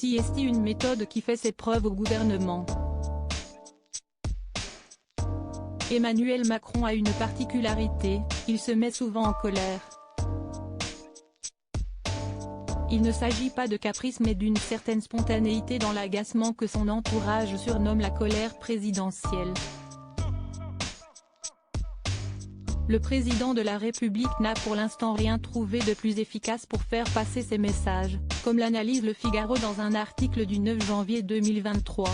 Si est une méthode qui fait ses preuves au gouvernement. Emmanuel Macron a une particularité, il se met souvent en colère. Il ne s'agit pas de caprice mais d'une certaine spontanéité dans l'agacement que son entourage surnomme la colère présidentielle. Le président de la République n'a pour l'instant rien trouvé de plus efficace pour faire passer ses messages, comme l'analyse Le Figaro dans un article du 9 janvier 2023.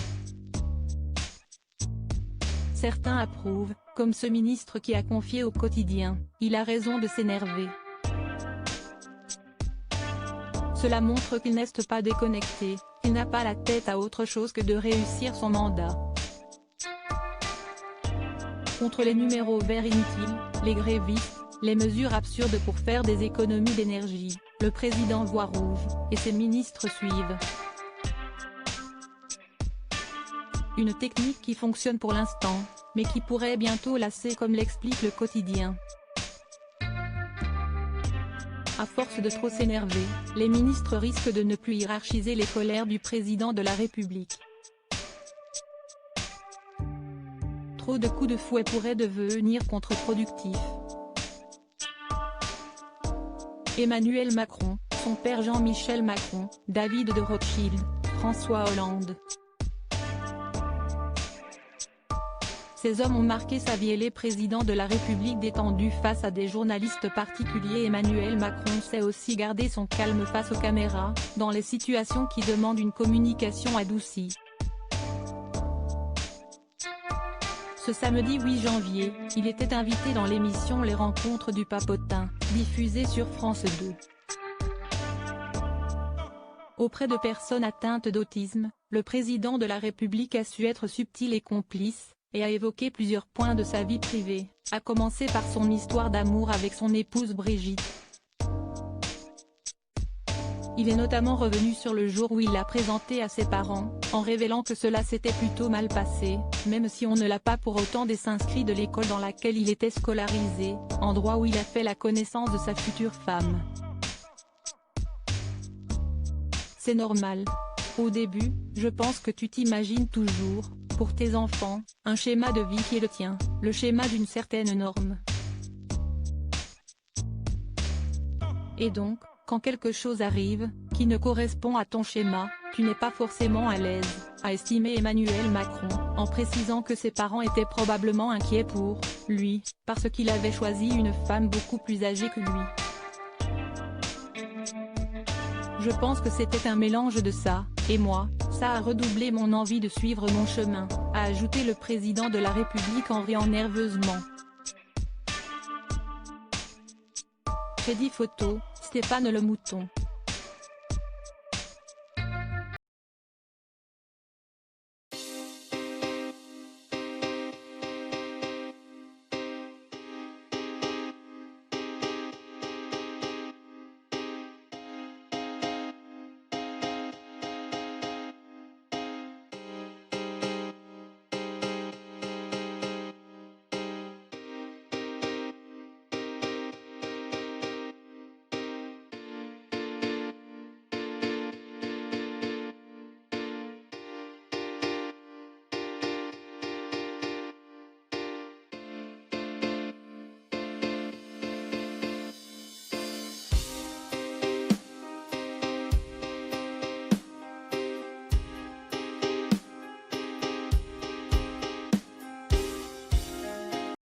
Certains approuvent, comme ce ministre qui a confié au Quotidien, « Il a raison de s'énerver ». Cela montre qu'il n'est pas déconnecté, qu'il n'a pas la tête à autre chose que de réussir son mandat. Contre les numéros verts inutiles, les grévistes, les mesures absurdes pour faire des économies d'énergie, le président voit rouge, et ses ministres suivent. Une technique qui fonctionne pour l'instant, mais qui pourrait bientôt lasser comme l'explique le Quotidien. À force de trop s'énerver, les ministres risquent de ne plus hiérarchiser les colères du président de la République. Trop de coups de fouet pourraient devenir contre-productifs. Emmanuel Macron, son père Jean-Michel Macron, David de Rothschild, François Hollande. Ces hommes ont marqué sa vie et les présidents de la République détendus face à des journalistes particuliers. Emmanuel Macron sait aussi garder son calme face aux caméras, dans les situations qui demandent une communication adoucie. Ce samedi 8 janvier, il était invité dans l'émission Les Rencontres du Papotin, diffusée sur France 2. Auprès de personnes atteintes d'autisme, le président de la République a su être subtil et complice, et a évoqué plusieurs points de sa vie privée, à commencer par son histoire d'amour avec son épouse Brigitte. Il est notamment revenu sur le jour où il l'a présentée à ses parents, en révélant que cela s'était plutôt mal passé, même si on ne l'a pas pour autant désinscrit de l'école dans laquelle il était scolarisé, endroit où il a fait la connaissance de sa future femme. C'est normal. Au début, je pense que tu t'imagines toujours, pour tes enfants, un schéma de vie qui est le tien, le schéma d'une certaine norme. Et donc, quand quelque chose arrive, qui ne correspond à ton schéma, tu n'es pas forcément à l'aise, a estimé Emmanuel Macron, en précisant que ses parents étaient probablement inquiets pour lui, parce qu'il avait choisi une femme beaucoup plus âgée que lui. Je pense que c'était un mélange de ça, et moi, ça a redoublé mon envie de suivre mon chemin, a ajouté le président de la République en riant nerveusement. Crédit photo, Stéphane Le Mouton.